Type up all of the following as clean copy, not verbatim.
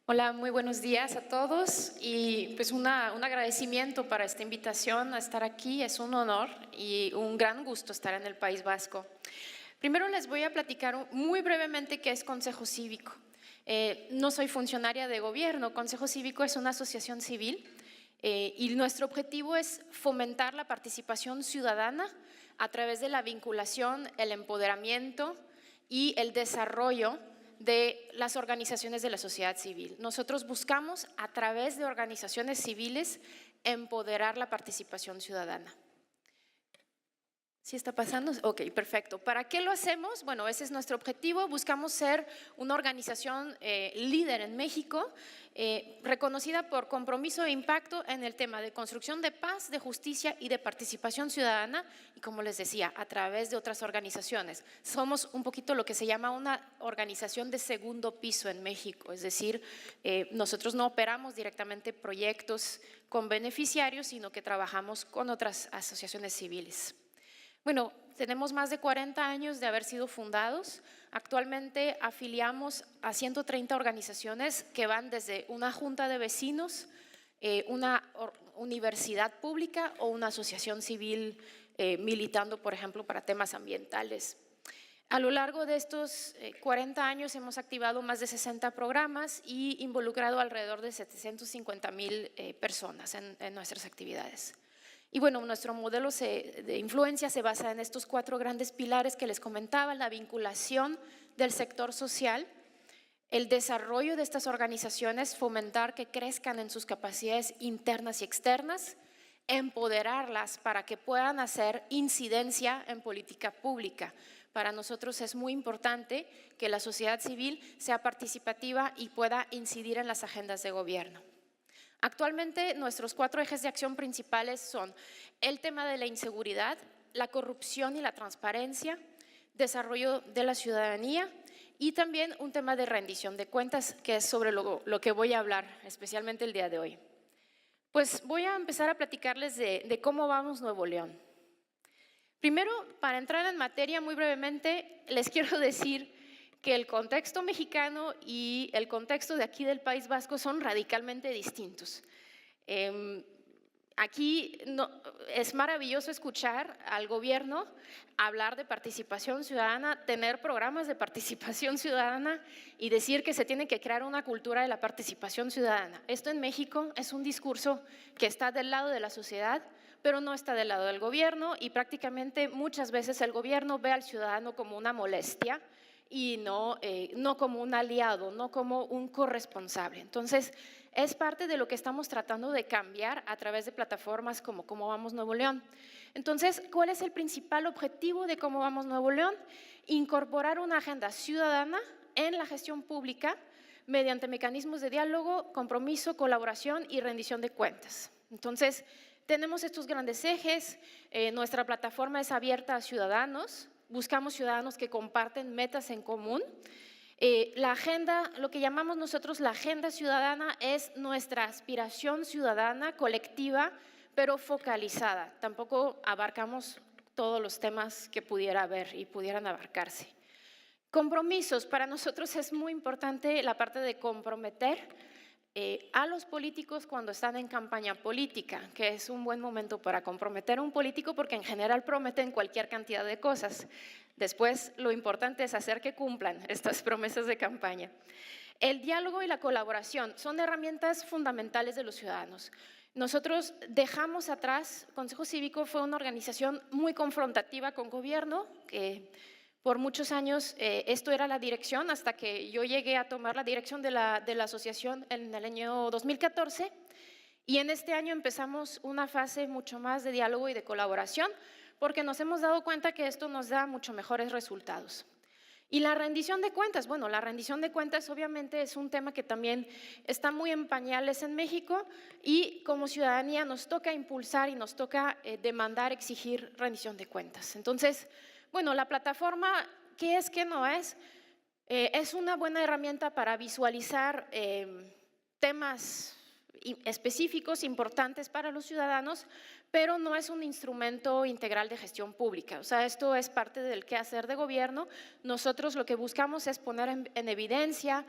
Hola, muy buenos días a todos y pues un agradecimiento para esta invitación a estar aquí. Es un honor y un gran gusto estar en el País Vasco. Primero les voy a platicar muy brevemente qué es Consejo Cívico. No soy funcionaria de gobierno. Consejo Cívico es una asociación civil y nuestro objetivo es fomentar la participación ciudadana a través de la vinculación, el empoderamiento y el desarrollo de las organizaciones de la sociedad civil. Nosotros buscamos a través de organizaciones civiles empoderar la participación ciudadana. ¿Sí está pasando? Ok, perfecto. ¿Para qué lo hacemos? Bueno, ese es nuestro objetivo. Buscamos ser una organización líder en México, reconocida por compromiso e impacto en el tema de construcción de paz, de justicia y de participación ciudadana. Y como les decía, a través de otras organizaciones. Somos un poquito lo que se llama una organización de segundo piso en México. Es decir, nosotros no operamos directamente proyectos con beneficiarios, sino que trabajamos con otras asociaciones civiles. Bueno, tenemos más de 40 años de haber sido fundados. Actualmente afiliamos a 130 organizaciones que van desde una junta de vecinos, una universidad pública o una asociación civil militando, por ejemplo, para temas ambientales. A lo largo de estos 40 años hemos activado más de 60 programas y involucrado alrededor de 750,000 personas en nuestras actividades. Y bueno, nuestro modelo de influencia se basa en estos 4 grandes pilares que les comentaba: la vinculación del sector social, el desarrollo de estas organizaciones, fomentar que crezcan en sus capacidades internas y externas, empoderarlas para que puedan hacer incidencia en política pública. Para nosotros es muy importante que la sociedad civil sea participativa y pueda incidir en las agendas de gobierno. Actualmente nuestros 4 ejes de acción principales son el tema de la inseguridad, la corrupción y la transparencia, desarrollo de la ciudadanía y también un tema de rendición de cuentas, que es sobre lo que voy a hablar especialmente el día de hoy. Pues voy a empezar a platicarles de cómo vamos Nuevo León. Primero, para entrar en materia muy brevemente, les quiero decir que el contexto mexicano y el contexto de aquí del País Vasco son radicalmente distintos. Aquí es maravilloso escuchar al gobierno hablar de participación ciudadana, tener programas de participación ciudadana y decir que se tiene que crear una cultura de la participación ciudadana. Esto en México es un discurso que está del lado de la sociedad, pero no está del lado del gobierno, y prácticamente muchas veces el gobierno ve al ciudadano como una molestia y no como un aliado, no como un corresponsable. Entonces, es parte de lo que estamos tratando de cambiar a través de plataformas como Cómo Vamos Nuevo León. Entonces, ¿cuál es el principal objetivo de Cómo Vamos Nuevo León? Incorporar una agenda ciudadana en la gestión pública mediante mecanismos de diálogo, compromiso, colaboración y rendición de cuentas. Entonces, tenemos estos grandes ejes. Nuestra plataforma es abierta a ciudadanos. Buscamos ciudadanos que comparten metas en común. La agenda, lo que llamamos nosotros la agenda ciudadana, es nuestra aspiración ciudadana colectiva, pero focalizada. Tampoco abarcamos todos los temas que pudiera haber y pudieran abarcarse. Compromisos. Para nosotros es muy importante la parte de comprometer a los políticos cuando están en campaña política, que es un buen momento para comprometer a un político porque en general prometen cualquier cantidad de cosas. Después, lo importante es hacer que cumplan estas promesas de campaña. El diálogo y la colaboración son herramientas fundamentales de los ciudadanos. Nosotros dejamos atrás, Consejo Cívico fue una organización muy confrontativa con gobierno, que por muchos años esto era la dirección, hasta que yo llegué a tomar la dirección de la asociación en el año 2014, y en este año empezamos una fase mucho más de diálogo y de colaboración, porque nos hemos dado cuenta que esto nos da mucho mejores resultados. Y la rendición de cuentas, bueno, la rendición de cuentas obviamente es un tema que también está muy en pañales en México, y como ciudadanía nos toca impulsar y nos toca demandar, exigir rendición de cuentas. Entonces, bueno, la plataforma, ¿qué es, qué no es? Es una buena herramienta para visualizar temas específicos, importantes para los ciudadanos, pero no es un instrumento integral de gestión pública. O sea, esto es parte del quehacer de gobierno. Nosotros lo que buscamos es poner en evidencia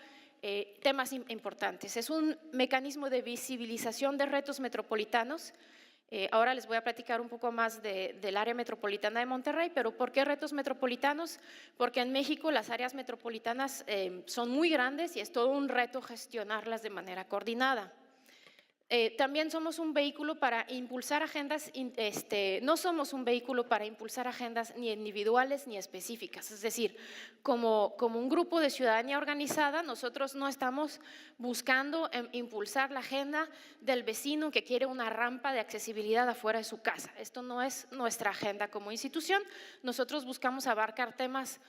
temas importantes. Es un mecanismo de visibilización de retos metropolitanos. Ahora les voy a platicar un poco más del área metropolitana de Monterrey, pero ¿por qué retos metropolitanos? Porque en México las áreas metropolitanas son muy grandes y es todo un reto gestionarlas de manera coordinada. También somos un vehículo para impulsar agendas, no somos un vehículo para impulsar agendas ni individuales ni específicas, es decir, como un grupo de ciudadanía organizada, nosotros no estamos buscando impulsar la agenda del vecino que quiere una rampa de accesibilidad afuera de su casa. Esto no es nuestra agenda como institución, nosotros buscamos abarcar temas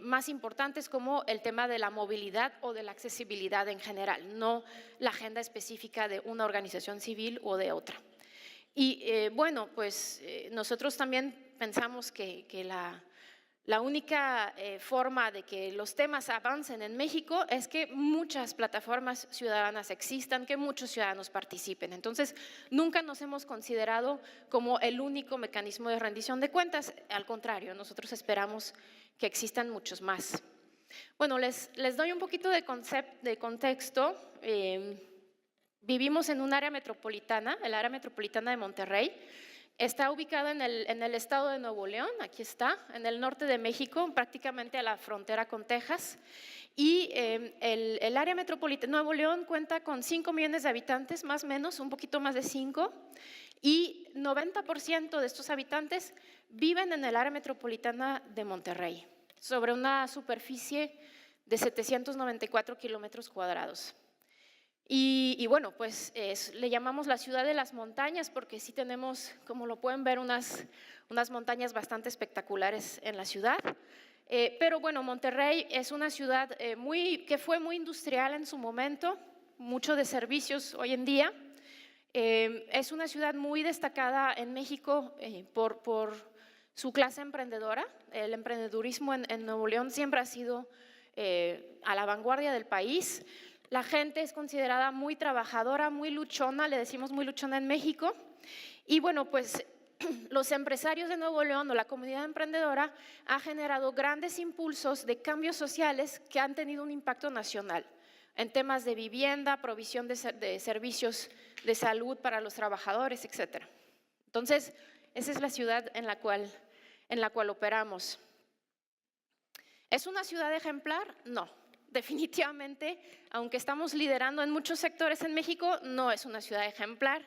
más importantes como el tema de la movilidad o de la accesibilidad en general, no la agenda específica de una organización civil o de otra. Y bueno, pues nosotros también pensamos que la única forma de que los temas avancen en México es que muchas plataformas ciudadanas existan, que muchos ciudadanos participen. Entonces, nunca nos hemos considerado como el único mecanismo de rendición de cuentas. Al contrario, nosotros esperamos que existan muchos más. Bueno, les doy un poquito de contexto. Vivimos en un área metropolitana, el área metropolitana de Monterrey. Está ubicada en el estado de Nuevo León, aquí está, en el norte de México, prácticamente a la frontera con Texas. Y el área metropolitana de Nuevo León cuenta con 5 millones de habitantes, más o menos, un poquito más de 5. Y 90% de estos habitantes viven en el área metropolitana de Monterrey, sobre una superficie de 794 kilómetros cuadrados. Y bueno, pues le llamamos la ciudad de las montañas porque sí tenemos, como lo pueden ver, unas montañas bastante espectaculares en la ciudad. Pero bueno, Monterrey es una ciudad que fue muy industrial en su momento, mucho de servicios hoy en día. Es una ciudad muy destacada en México por su clase emprendedora. El emprendedurismo en Nuevo León siempre ha sido a la vanguardia del país. La gente es considerada muy trabajadora, muy luchona, le decimos muy luchona en México. Y bueno, pues los empresarios de Nuevo León o la comunidad emprendedora ha generado grandes impulsos de cambios sociales que han tenido un impacto nacional en temas de vivienda, provisión de servicios de salud para los trabajadores, etc. Entonces, esa es la ciudad en la cual operamos. ¿Es una ciudad ejemplar? No. Definitivamente, aunque estamos liderando en muchos sectores en México, no es una ciudad ejemplar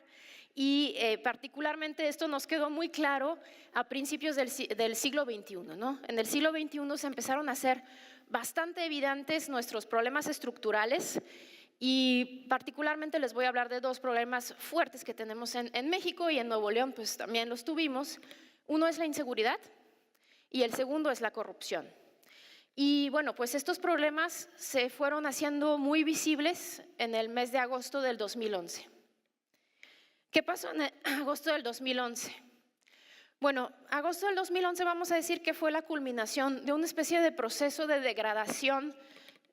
y particularmente esto nos quedó muy claro a principios del siglo XXI, ¿no? En el siglo XXI se empezaron a hacer bastante evidentes nuestros problemas estructurales y particularmente les voy a hablar de 2 problemas fuertes que tenemos en México y en Nuevo León pues también los tuvimos. Uno es la inseguridad y el segundo es la corrupción. Y bueno, pues estos problemas se fueron haciendo muy visibles en el mes de agosto del 2011. ¿Qué pasó en agosto del 2011? Bueno, agosto del 2011 vamos a decir que fue la culminación de una especie de proceso de degradación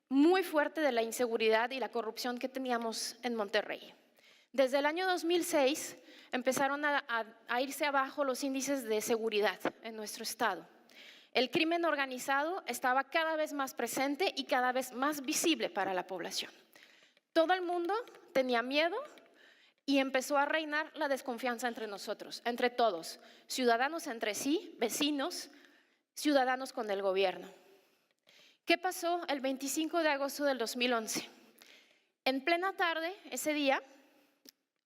muy fuerte de la inseguridad y la corrupción que teníamos en Monterrey. Desde el año 2006 empezaron a irse abajo los índices de seguridad en nuestro estado. El crimen organizado estaba cada vez más presente y cada vez más visible para la población. Todo el mundo tenía miedo y empezó a reinar la desconfianza entre nosotros, entre todos, ciudadanos entre sí, vecinos, ciudadanos con el gobierno. ¿Qué pasó el 25 de agosto del 2011? En plena tarde, ese día,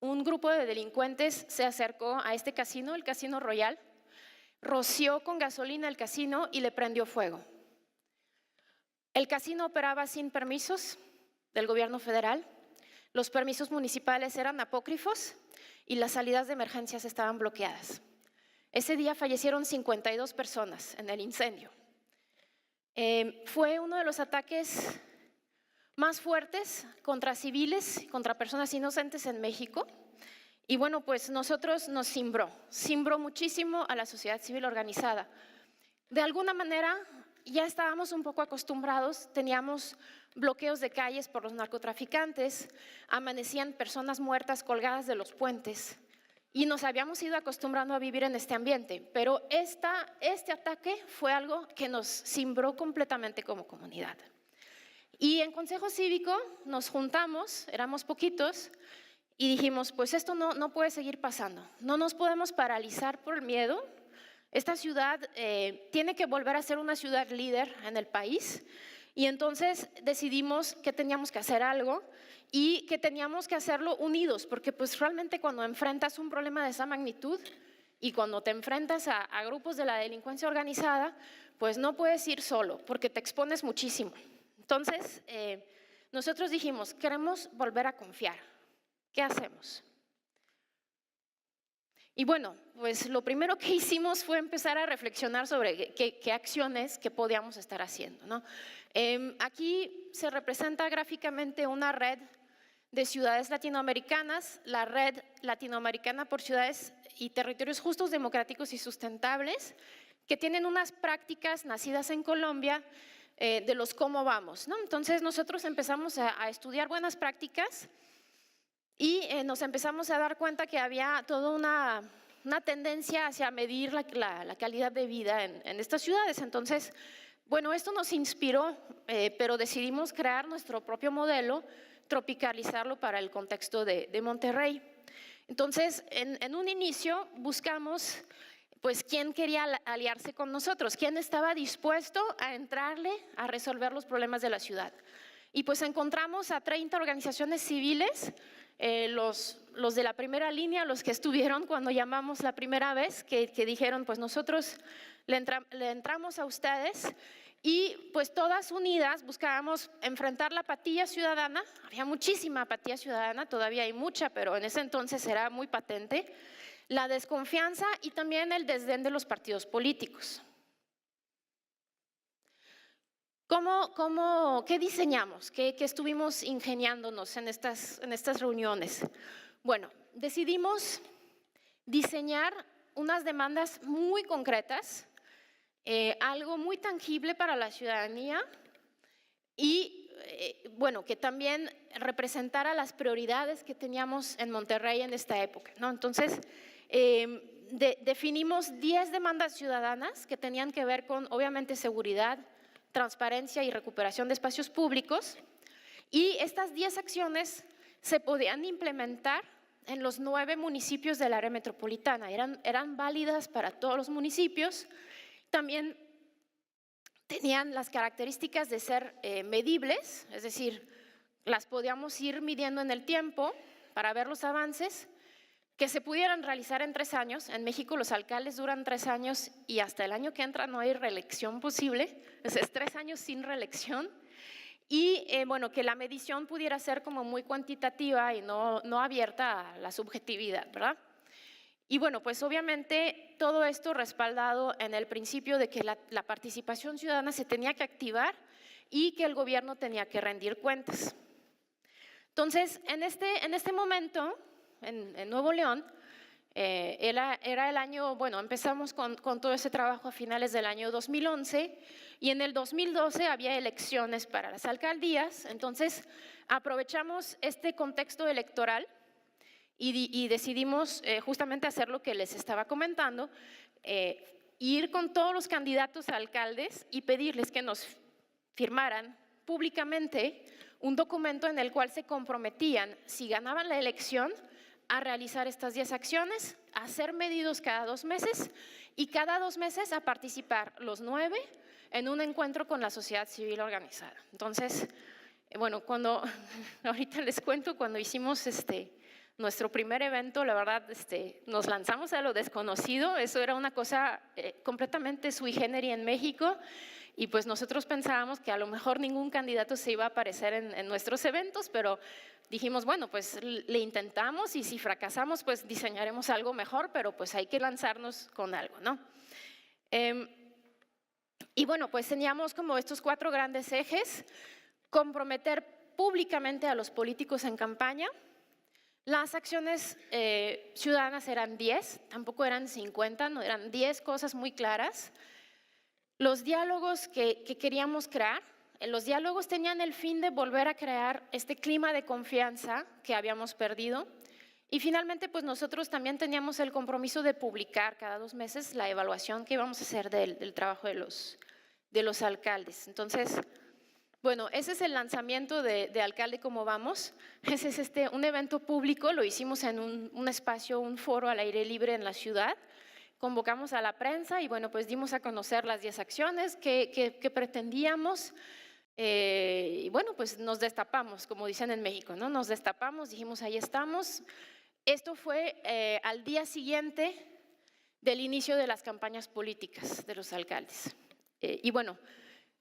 un grupo de delincuentes se acercó a este casino, el Casino Royal, roció con gasolina el casino y le prendió fuego. El casino operaba sin permisos del gobierno federal, los permisos municipales eran apócrifos y las salidas de emergencias estaban bloqueadas. Ese día fallecieron 52 personas en el incendio. Fue uno de los ataques más fuertes contra civiles, contra personas inocentes en México. Y bueno, pues nosotros nos cimbró muchísimo a la sociedad civil organizada. De alguna manera ya estábamos un poco acostumbrados, teníamos bloqueos de calles por los narcotraficantes, amanecían personas muertas colgadas de los puentes y nos habíamos ido acostumbrando a vivir en este ambiente, pero este ataque fue algo que nos cimbró completamente como comunidad. Y en Consejo Cívico nos juntamos, éramos poquitos, y dijimos, pues esto no puede seguir pasando. No nos podemos paralizar por el miedo. Esta ciudad tiene que volver a ser una ciudad líder en el país. Y entonces decidimos que teníamos que hacer algo y que teníamos que hacerlo unidos, porque pues realmente cuando enfrentas un problema de esa magnitud y cuando te enfrentas a grupos de la delincuencia organizada, pues no puedes ir solo, porque te expones muchísimo. Entonces, nosotros dijimos, queremos volver a confiar. ¿Qué hacemos? Y bueno, pues lo primero que hicimos fue empezar a reflexionar sobre qué acciones que podíamos estar haciendo, ¿no? Aquí se representa gráficamente una red de ciudades latinoamericanas, la Red Latinoamericana por Ciudades y Territorios Justos, Democráticos y Sustentables, que tienen unas prácticas nacidas en Colombia de los cómo vamos, ¿no? Entonces nosotros empezamos a estudiar buenas prácticas y nos empezamos a dar cuenta que había toda una tendencia hacia medir la calidad de vida en estas ciudades. Entonces, bueno, esto nos inspiró, pero decidimos crear nuestro propio modelo, tropicalizarlo para el contexto de Monterrey. Entonces, en un inicio buscamos pues quién quería aliarse con nosotros, quién estaba dispuesto a entrarle a resolver los problemas de la ciudad. Y pues encontramos a 30 organizaciones civiles, los de la primera línea, los que estuvieron cuando llamamos la primera vez, que dijeron, pues nosotros le entramos a ustedes, y pues todas unidas buscábamos enfrentar la apatía ciudadana. Había muchísima apatía ciudadana, todavía hay mucha, pero en ese entonces era muy patente, la desconfianza y también el desdén de los partidos políticos. ¿Qué diseñamos? ¿Qué estuvimos ingeniándonos en estas reuniones? Bueno, decidimos diseñar unas demandas muy concretas, algo muy tangible para la ciudadanía y bueno, que también representara las prioridades que teníamos en Monterrey en esta época, ¿no? Entonces, definimos 10 demandas ciudadanas que tenían que ver con, obviamente, seguridad, transparencia y recuperación de espacios públicos, y estas 10 acciones se podían implementar en los 9 municipios del área metropolitana, eran válidas para todos los municipios, también tenían las características de ser medibles, es decir, las podíamos ir midiendo en el tiempo para ver los avances, que se pudieran realizar en 3 años. En México los alcaldes duran 3 años y hasta el año que entra no hay reelección posible, es 3 años sin reelección. Y bueno, que la medición pudiera ser como muy cuantitativa y no abierta a la subjetividad, ¿verdad? Y bueno, pues obviamente todo esto respaldado en el principio de que la participación ciudadana se tenía que activar y que el gobierno tenía que rendir cuentas. Entonces, en este momento, en Nuevo León, era el año, bueno, empezamos con todo ese trabajo a finales del año 2011 y en el 2012 había elecciones para las alcaldías. Entonces aprovechamos este contexto electoral y decidimos justamente hacer lo que les estaba comentando, ir con todos los candidatos a alcaldes y pedirles que nos firmaran públicamente un documento en el cual se comprometían, si ganaban la elección, a realizar estas 10 acciones, a ser medidos cada 2 meses y cada 2 meses a participar los 9 en un encuentro con la sociedad civil organizada. Entonces, bueno, ahorita les cuento, cuando hicimos nuestro primer evento, la verdad, nos lanzamos a lo desconocido, eso era una cosa completamente sui generis en México, y pues nosotros pensábamos que a lo mejor ningún candidato se iba a aparecer en nuestros eventos, pero dijimos, bueno, pues le intentamos y si fracasamos, pues diseñaremos algo mejor, pero pues hay que lanzarnos con algo, ¿no? Y bueno, pues teníamos como estos 4 grandes ejes: comprometer públicamente a los políticos en campaña. Las acciones ciudadanas eran 10, tampoco eran 50, no, eran 10 cosas muy claras. Los diálogos que queríamos crear, los diálogos tenían el fin de volver a crear este clima de confianza que habíamos perdido. Y finalmente, pues nosotros también teníamos el compromiso de publicar cada 2 meses la evaluación que íbamos a hacer del trabajo de los alcaldes. Entonces, Bueno, ese es el lanzamiento de Alcalde Como Vamos. Ese es un evento público, lo hicimos en un espacio, un foro al aire libre en la ciudad. Convocamos a la prensa y bueno, pues dimos a conocer las 10 acciones que pretendíamos. Y bueno, pues nos destapamos, como dicen en México, ¿no? Nos destapamos, dijimos, ahí estamos. Esto fue al día siguiente del inicio de las campañas políticas de los alcaldes. Y bueno,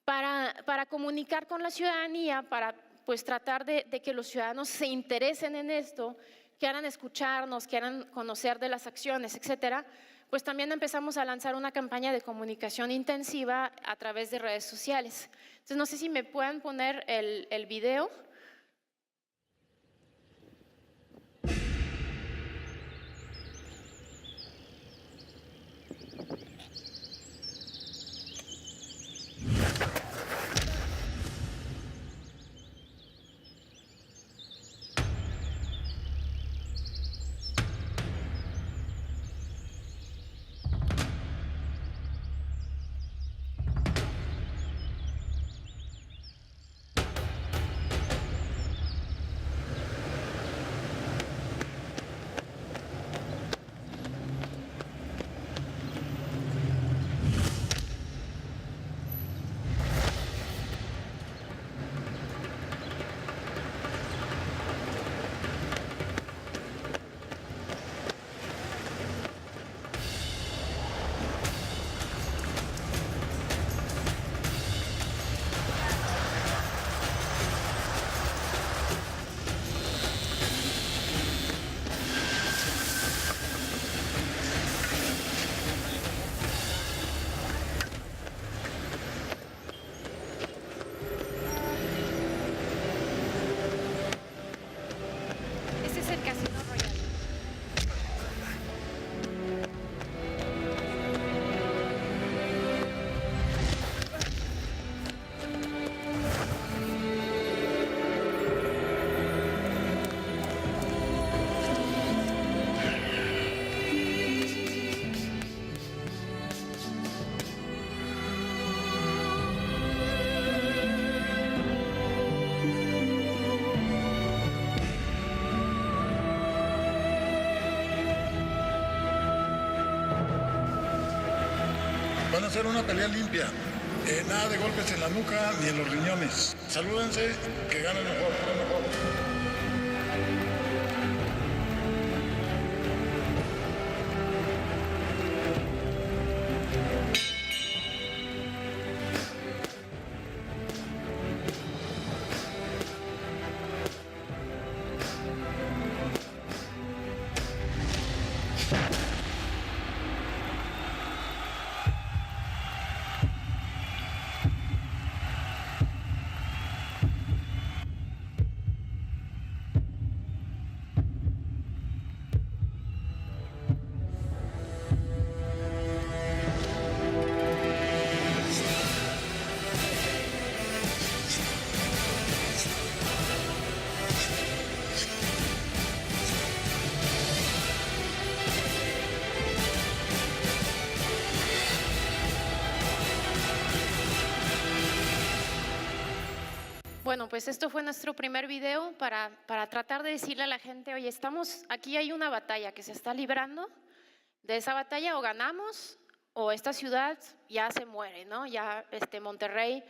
para comunicar con la ciudadanía, para pues tratar de que los ciudadanos se interesen en esto, quieran escucharnos, quieran conocer de las acciones, etcétera, pues también empezamos a lanzar una campaña de comunicación intensiva a través de redes sociales. Entonces, no sé si me pueden poner el video. Este es el Casino Royal. Van a hacer una pelea limpia. Nada de golpes en la nuca ni en los riñones. Salúdense, que ganen mejor. Bueno, pues esto fue nuestro primer video para tratar de decirle a la gente, oye, aquí hay una batalla que se está librando, de esa batalla o ganamos o esta ciudad ya se muere, ¿no? Ya Monterrey,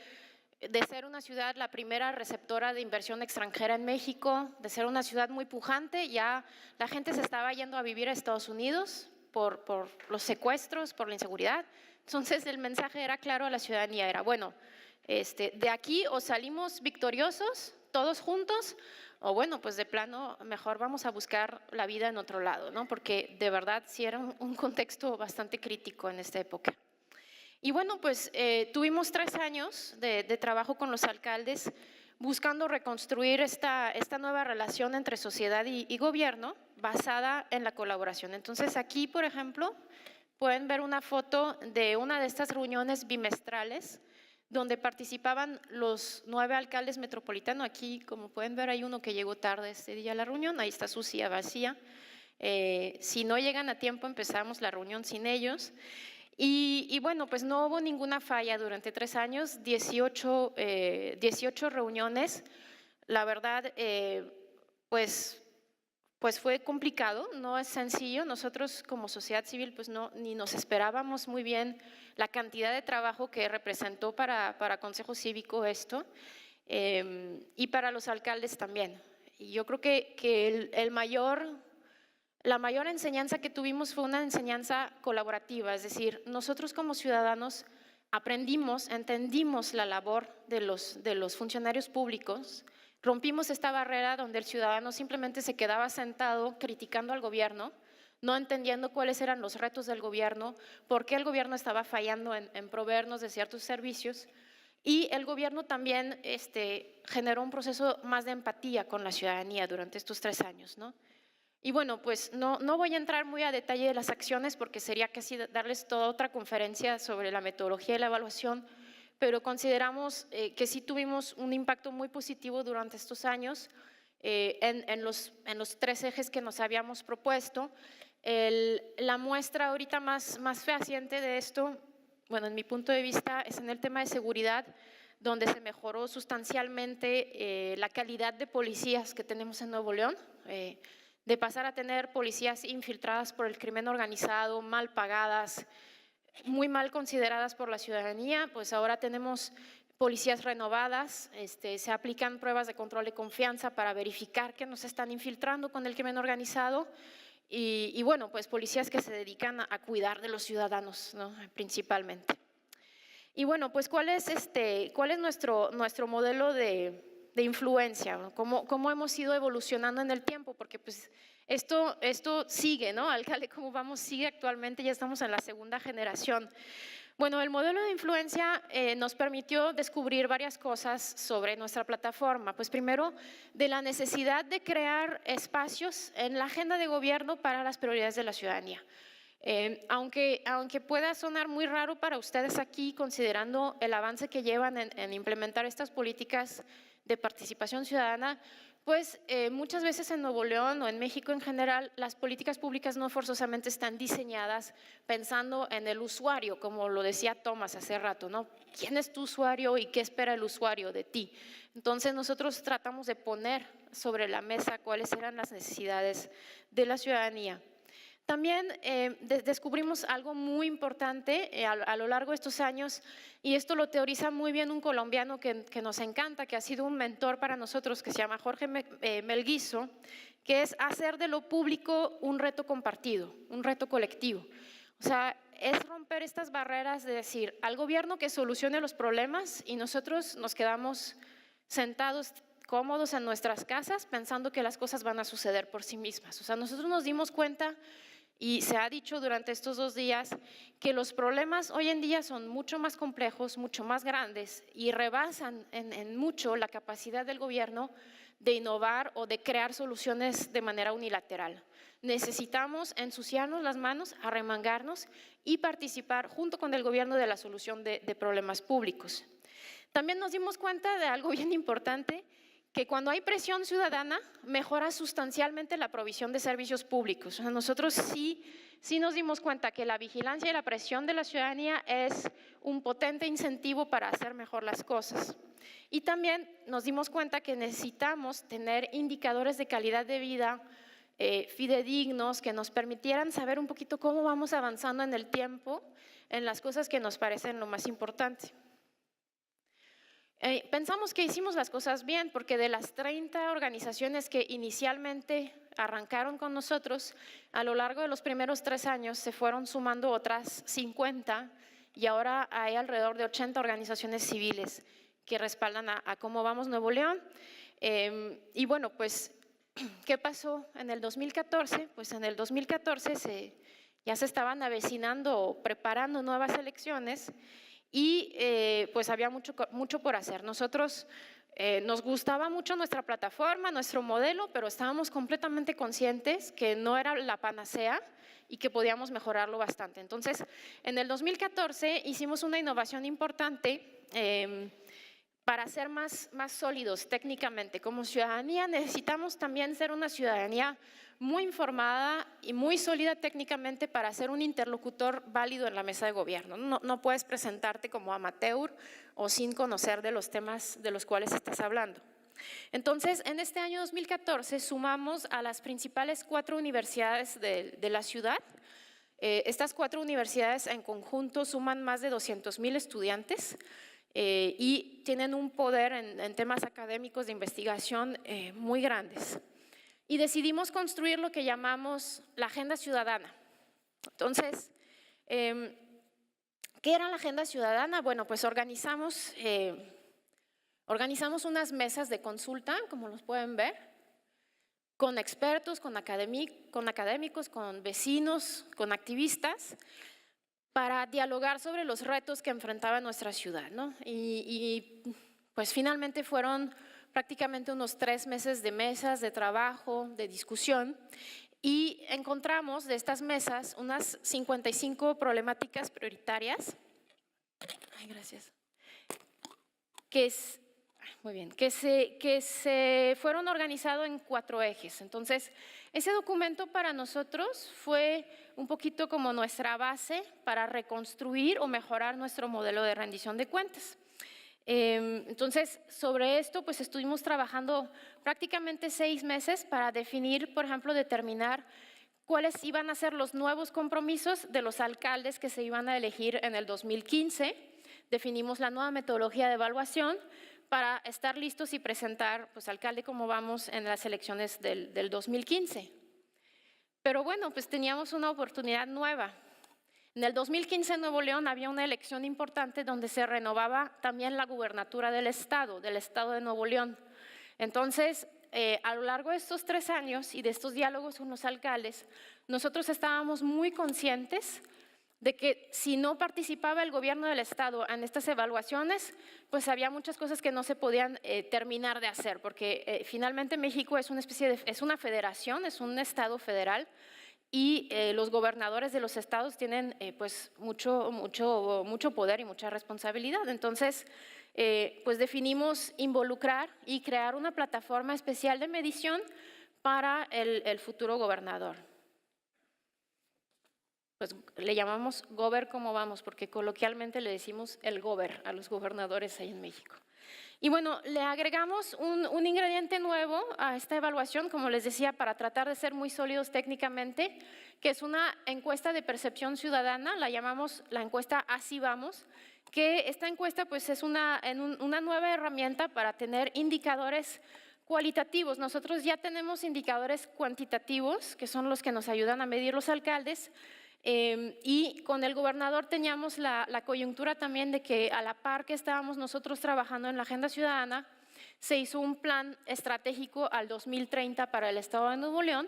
de ser una ciudad la primera receptora de inversión extranjera en México, de ser una ciudad muy pujante, ya la gente se estaba yendo a vivir a Estados Unidos por los secuestros, por la inseguridad. Entonces el mensaje era claro a la ciudadanía, era bueno, de aquí o salimos victoriosos todos juntos o bueno, pues de plano mejor vamos a buscar la vida en otro lado, ¿no? Porque de verdad sí era un contexto bastante crítico en esta época. Y bueno, pues tuvimos 3 años de trabajo con los alcaldes buscando reconstruir esta nueva relación entre sociedad y gobierno basada en la colaboración. Entonces aquí, por ejemplo, pueden ver una foto de una de estas reuniones bimestrales donde participaban los 9 alcaldes metropolitanos. Aquí, como pueden ver, hay uno que llegó tarde este día a la reunión, ahí está su silla vacía. Si no llegan a tiempo, empezamos la reunión sin ellos. Y bueno, pues no hubo ninguna falla durante 3 años, 18 reuniones. La verdad, pues fue complicado, no es sencillo. Nosotros como sociedad civil pues ni nos esperábamos muy bien la cantidad de trabajo que representó para Consejo Cívico esto, y para los alcaldes también. Y yo creo que la mayor enseñanza que tuvimos fue una enseñanza colaborativa, es decir, nosotros como ciudadanos aprendimos, entendimos la labor de los funcionarios públicos. Rompimos esta barrera donde el ciudadano simplemente se quedaba sentado criticando al gobierno, no entendiendo cuáles eran los retos del gobierno, por qué el gobierno estaba fallando en proveernos de ciertos servicios. Y el gobierno también generó un proceso más de empatía con la ciudadanía durante estos 3 años, ¿no? Y bueno, pues no voy a entrar muy a detalle de las acciones porque sería casi darles toda otra conferencia sobre la metodología y la evaluación, pero consideramos que sí tuvimos un impacto muy positivo durante estos años en los 3 ejes que nos habíamos propuesto. La muestra ahorita más fehaciente de esto, bueno, en mi punto de vista, es en el tema de seguridad, donde se mejoró sustancialmente la calidad de policías que tenemos en Nuevo León, de pasar a tener policías infiltradas por el crimen organizado, mal pagadas, muy mal consideradas por la ciudadanía, pues ahora tenemos policías renovadas, se aplican pruebas de control de confianza para verificar que no se están infiltrando con el crimen organizado y bueno, pues policías que se dedican a cuidar de los ciudadanos, ¿no? Principalmente. Y bueno, pues ¿cuál es nuestro modelo de influencia? ¿No? ¿Cómo hemos ido evolucionando en el tiempo? Porque pues esto sigue, ¿no? Alcalde, ¿cómo vamos? Sigue actualmente, ya estamos en la 2ª generación. Bueno, el modelo de influencia nos permitió descubrir varias cosas sobre nuestra plataforma. Pues primero, de la necesidad de crear espacios en la agenda de gobierno para las prioridades de la ciudadanía. Aunque pueda sonar muy raro para ustedes aquí, considerando el avance que llevan en implementar estas políticas de participación ciudadana, pues muchas veces en Nuevo León o en México en general, las políticas públicas no forzosamente están diseñadas pensando en el usuario, como lo decía Tomás hace rato, ¿no? ¿Quién es tu usuario y qué espera el usuario de ti? Entonces nosotros tratamos de poner sobre la mesa cuáles eran las necesidades de la ciudadanía. También descubrimos algo muy importante a lo largo de estos años, y esto lo teoriza muy bien un colombiano que nos encanta, que ha sido un mentor para nosotros, que se llama Jorge Melguizo, que es hacer de lo público un reto compartido, un reto colectivo. O sea, es romper estas barreras de decir al gobierno que solucione los problemas y nosotros nos quedamos sentados cómodos en nuestras casas pensando que las cosas van a suceder por sí mismas. O sea, nosotros nos dimos cuenta, y se ha dicho durante estos 2 días, que los problemas hoy en día son mucho más complejos, mucho más grandes y rebasan en mucho la capacidad del gobierno de innovar o de crear soluciones de manera unilateral. Necesitamos ensuciarnos las manos, arremangarnos y participar junto con el gobierno de la solución de problemas públicos. También nos dimos cuenta de algo bien importante, que cuando hay presión ciudadana mejora sustancialmente la provisión de servicios públicos. O sea, nosotros sí nos dimos cuenta que la vigilancia y la presión de la ciudadanía es un potente incentivo para hacer mejor las cosas. Y también nos dimos cuenta que necesitamos tener indicadores de calidad de vida fidedignos que nos permitieran saber un poquito cómo vamos avanzando en el tiempo en las cosas que nos parecen lo más importante. Pensamos que hicimos las cosas bien porque de las 30 organizaciones que inicialmente arrancaron con nosotros, a lo largo de los primeros 3 años se fueron sumando otras 50 y ahora hay alrededor de 80 organizaciones civiles que respaldan a Cómo Vamos Nuevo León. Y bueno, pues, ¿qué pasó en el 2014? Pues en el 2014 ya se estaban avecinando o preparando nuevas elecciones. Y pues había mucho por hacer. Nosotros nos gustaba mucho nuestra plataforma, nuestro modelo, pero estábamos completamente conscientes que no era la panacea y que podíamos mejorarlo bastante. Entonces, en el 2014 hicimos una innovación importante para ser más sólidos técnicamente. Como ciudadanía necesitamos también ser una ciudadanía muy informada y muy sólida técnicamente para ser un interlocutor válido en la mesa de gobierno. No puedes presentarte como amateur o sin conocer de los temas de los cuales estás hablando. Entonces, en este año 2014 sumamos a las principales 4 universidades de la ciudad. Estas 4 universidades en conjunto suman más de 200,000 estudiantes y tienen un poder en temas académicos de investigación muy grandes. Y decidimos construir lo que llamamos la Agenda Ciudadana. Entonces, ¿qué era la Agenda Ciudadana? Bueno, pues organizamos unas mesas de consulta, como los pueden ver, con expertos, con académicos, con vecinos, con activistas, para dialogar sobre los retos que enfrentaba nuestra ciudad, ¿no? Y pues finalmente fueron prácticamente unos 3 meses de mesas, de trabajo, de discusión, y encontramos de estas mesas unas 55 problemáticas prioritarias. Ay, gracias. Que se fueron organizados en 4 ejes. Entonces, ese documento para nosotros fue un poquito como nuestra base para reconstruir o mejorar nuestro modelo de rendición de cuentas. Entonces, sobre esto pues estuvimos trabajando prácticamente 6 meses para definir, por ejemplo, determinar cuáles iban a ser los nuevos compromisos de los alcaldes que se iban a elegir en el 2015. Definimos la nueva metodología de evaluación para estar listos y presentar, pues, alcalde como vamos en las elecciones del 2015. Pero bueno, pues teníamos una oportunidad nueva. En el 2015 en Nuevo León había una elección importante donde se renovaba también la gubernatura del estado de Nuevo León. Entonces, a lo largo de estos 3 años y de estos diálogos con los alcaldes, nosotros estábamos muy conscientes de que si no participaba el gobierno del estado en estas evaluaciones, pues había muchas cosas que no se podían terminar de hacer, porque finalmente México es una federación, es un estado federal, y los gobernadores de los estados tienen pues mucho poder y mucha responsabilidad. Entonces, pues definimos involucrar y crear una plataforma especial de medición para el futuro gobernador. Pues le llamamos Gober como vamos, porque coloquialmente le decimos el Gober a los gobernadores ahí en México. Y bueno, le agregamos un ingrediente nuevo a esta evaluación, como les decía, para tratar de ser muy sólidos técnicamente, que es una encuesta de percepción ciudadana, la llamamos la encuesta Así Vamos, que esta encuesta pues es una nueva herramienta para tener indicadores cualitativos. Nosotros ya tenemos indicadores cuantitativos, que son los que nos ayudan a medir los alcaldes, y con el gobernador teníamos la coyuntura también de que a la par que estábamos nosotros trabajando en la Agenda Ciudadana, se hizo un plan estratégico al 2030 para el estado de Nuevo León.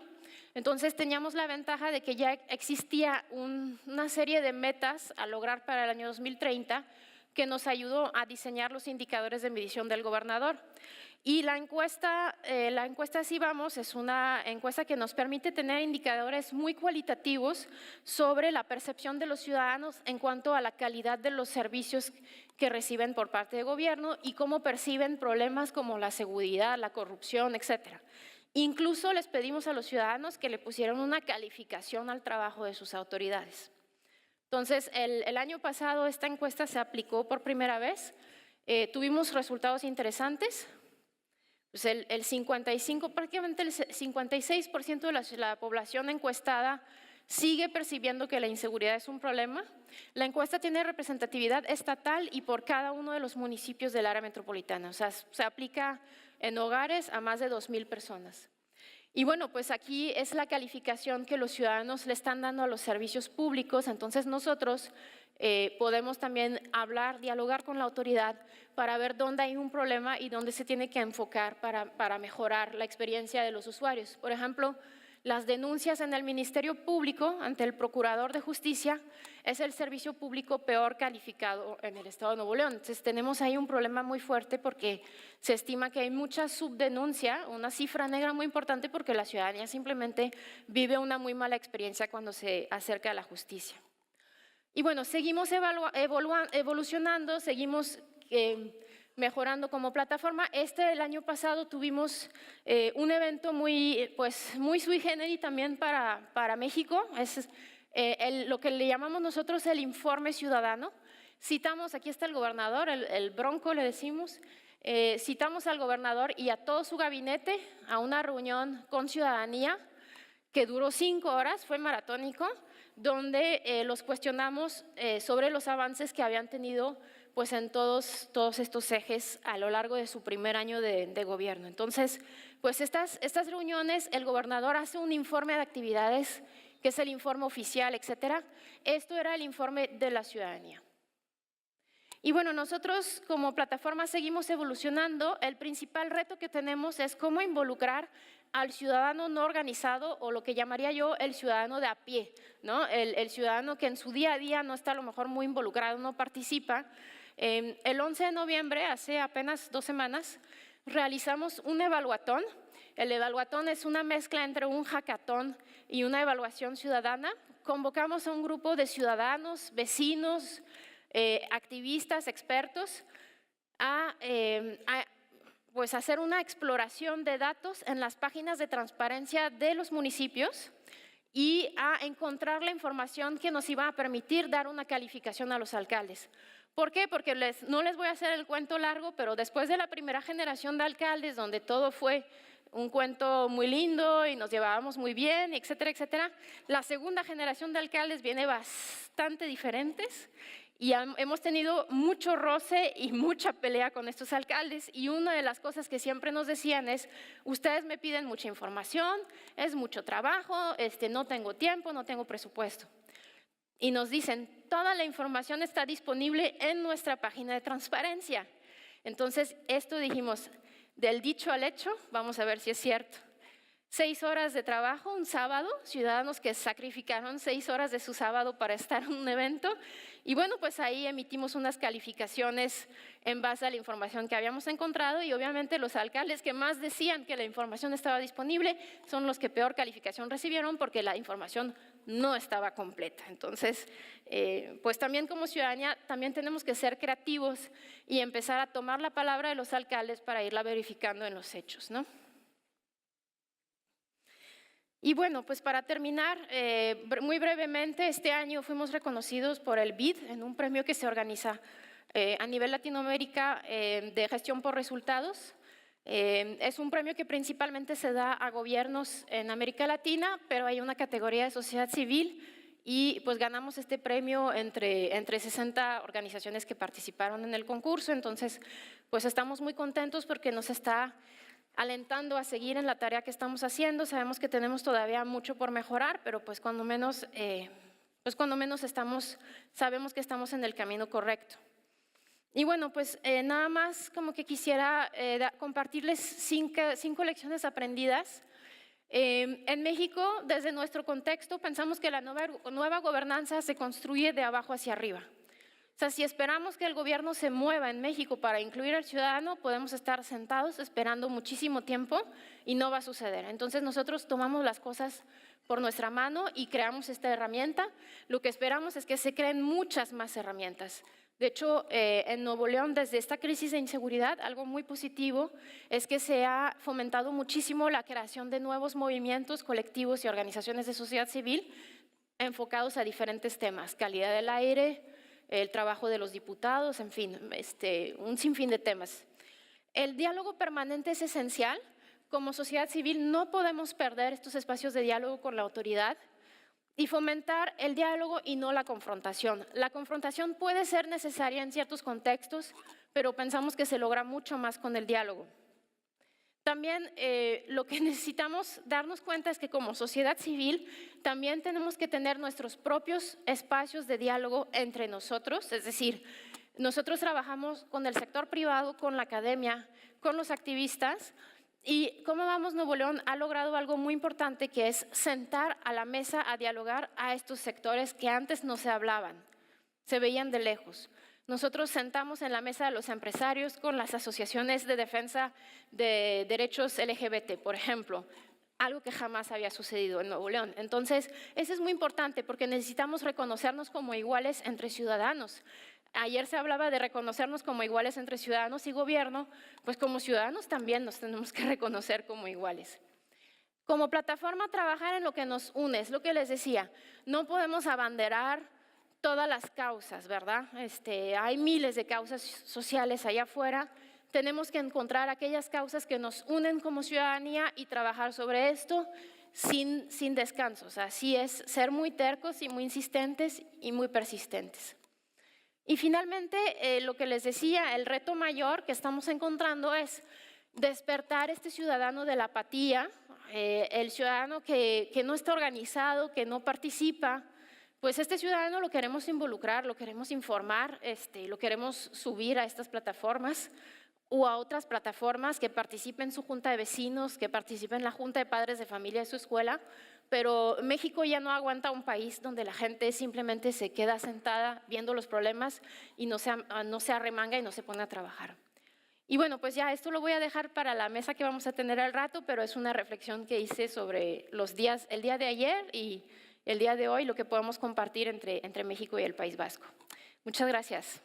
Entonces teníamos la ventaja de que ya existía una serie de metas a lograr para el año 2030 que nos ayudó a diseñar los indicadores de medición del gobernador. Y la encuesta Así Vamos es una encuesta que nos permite tener indicadores muy cualitativos sobre la percepción de los ciudadanos en cuanto a la calidad de los servicios que reciben por parte del gobierno y cómo perciben problemas como la seguridad, la corrupción, etcétera. Incluso les pedimos a los ciudadanos que le pusieran una calificación al trabajo de sus autoridades. Entonces, el año pasado esta encuesta se aplicó por primera vez. Tuvimos resultados interesantes. Pues prácticamente el 56% de la población encuestada sigue percibiendo que la inseguridad es un problema. La encuesta tiene representatividad estatal y por cada uno de los municipios del área metropolitana. O sea, se aplica en hogares a más de 2,000 personas. Y bueno, pues aquí es la calificación que los ciudadanos le están dando a los servicios públicos. Entonces nosotros podemos también dialogar con la autoridad para ver dónde hay un problema y dónde se tiene que enfocar para mejorar la experiencia de los usuarios. Por ejemplo, las denuncias en el Ministerio Público ante el Procurador de Justicia es el servicio público peor calificado en el estado de Nuevo León. Entonces tenemos ahí un problema muy fuerte porque se estima que hay mucha subdenuncia, una cifra negra muy importante porque la ciudadanía simplemente vive una muy mala experiencia cuando se acerca a la justicia. Y bueno, seguimos evolucionando, seguimos mejorando como plataforma. El año pasado tuvimos un evento muy sui generis también para México. Es lo que le llamamos nosotros el informe ciudadano. Citamos, aquí está el gobernador, el Bronco le decimos, citamos al gobernador y a todo su gabinete a una reunión con ciudadanía que duró 5 horas, fue maratónico, donde los cuestionamos sobre los avances que habían tenido pues, en todos estos ejes a lo largo de su primer año de gobierno. Entonces, pues estas reuniones, el gobernador hace un informe de actividades, que es el informe oficial, etcétera. Esto era el informe de la ciudadanía. Y bueno, nosotros como plataforma seguimos evolucionando. El principal reto que tenemos es cómo involucrar al ciudadano no organizado, o lo que llamaría yo el ciudadano de a pie, ¿no? El ciudadano que en su día a día no está a lo mejor muy involucrado, no participa. El 11 de noviembre, hace apenas 2 semanas, realizamos un evaluatón. El evaluatón es una mezcla entre un hackathon y una evaluación ciudadana. Convocamos a un grupo de ciudadanos, vecinos, activistas, expertos, pues hacer una exploración de datos en las páginas de transparencia de los municipios y a encontrar la información que nos iba a permitir dar una calificación a los alcaldes. ¿Por qué? Porque no les voy a hacer el cuento largo, pero después de la primera generación de alcaldes, donde todo fue un cuento muy lindo y nos llevábamos muy bien, etcétera, etcétera, la segunda generación de alcaldes viene bastante diferentes. Y hemos tenido mucho roce y mucha pelea con estos alcaldes, y una de las cosas que siempre nos decían es: ustedes me piden mucha información, es mucho trabajo, no tengo tiempo, no tengo presupuesto. Y nos dicen: toda la información está disponible en nuestra página de transparencia. Entonces, esto dijimos, del dicho al hecho, vamos a ver si es cierto. 6 horas de trabajo un sábado, ciudadanos que sacrificaron 6 horas de su sábado para estar en un evento, y bueno, pues ahí emitimos unas calificaciones en base a la información que habíamos encontrado, y obviamente los alcaldes que más decían que la información estaba disponible son los que peor calificación recibieron, porque la información no estaba completa. Entonces, pues también como ciudadanía también tenemos que ser creativos y empezar a tomar la palabra de los alcaldes para irla verificando en los hechos, ¿no? Y bueno, pues para terminar, muy brevemente, este año fuimos reconocidos por el BID en un premio que se organiza a nivel Latinoamérica de gestión por resultados. Es un premio que principalmente se da a gobiernos en América Latina, pero hay una categoría de sociedad civil, y pues ganamos este premio entre 60 organizaciones que participaron en el concurso. Entonces, pues estamos muy contentos porque nos está alentando a seguir en la tarea que estamos haciendo. Sabemos que tenemos todavía mucho por mejorar, pero pues cuando menos sabemos que estamos en el camino correcto. Y bueno, pues nada más como que quisiera compartirles 5 lecciones aprendidas. En México, desde nuestro contexto, pensamos que la nueva gobernanza se construye de abajo hacia arriba. O sea, si esperamos que el gobierno se mueva en México para incluir al ciudadano, podemos estar sentados esperando muchísimo tiempo y no va a suceder. Entonces nosotros tomamos las cosas por nuestra mano y creamos esta herramienta. Lo que esperamos es que se creen muchas más herramientas. De hecho, en Nuevo León, desde esta crisis de inseguridad, algo muy positivo es que se ha fomentado muchísimo la creación de nuevos movimientos colectivos y organizaciones de sociedad civil enfocados a diferentes temas: calidad del aire, el trabajo de los diputados, en fin, un sinfín de temas. El diálogo permanente es esencial. Como sociedad civil no podemos perder estos espacios de diálogo con la autoridad, y fomentar el diálogo y no la confrontación. La confrontación puede ser necesaria en ciertos contextos, pero pensamos que se logra mucho más con el diálogo. También lo que necesitamos darnos cuenta es que como sociedad civil también tenemos que tener nuestros propios espacios de diálogo entre nosotros, es decir, nosotros trabajamos con el sector privado, con la academia, con los activistas, y Cómo Vamos Nuevo León ha logrado algo muy importante, que es sentar a la mesa a dialogar a estos sectores que antes no se hablaban, se veían de lejos. Nosotros sentamos en la mesa a los empresarios con las asociaciones de defensa de derechos LGBT, por ejemplo, algo que jamás había sucedido en Nuevo León. Entonces, eso es muy importante porque necesitamos reconocernos como iguales entre ciudadanos. Ayer se hablaba de reconocernos como iguales entre ciudadanos y gobierno, pues como ciudadanos también nos tenemos que reconocer como iguales. Como plataforma, trabajar en lo que nos une, es lo que les decía, no podemos abanderar todas las causas, ¿verdad? Hay miles de causas sociales allá afuera, tenemos que encontrar aquellas causas que nos unen como ciudadanía y trabajar sobre esto sin descansos. Así es, ser muy tercos y muy insistentes y muy persistentes. Y finalmente, lo que les decía, el reto mayor que estamos encontrando es despertar este ciudadano de la apatía, el ciudadano que no está organizado, que no participa. Pues este ciudadano lo queremos involucrar, lo queremos informar, lo queremos subir a estas plataformas o a otras plataformas, que participen en su junta de vecinos, que participen en la junta de padres de familia de su escuela, pero México ya no aguanta un país donde la gente simplemente se queda sentada viendo los problemas y no se arremanga y no se pone a trabajar. Y bueno, pues ya esto lo voy a dejar para la mesa que vamos a tener al rato, pero es una reflexión que hice sobre el día de ayer y el día de hoy, lo que podemos compartir entre México y el País Vasco. Muchas gracias.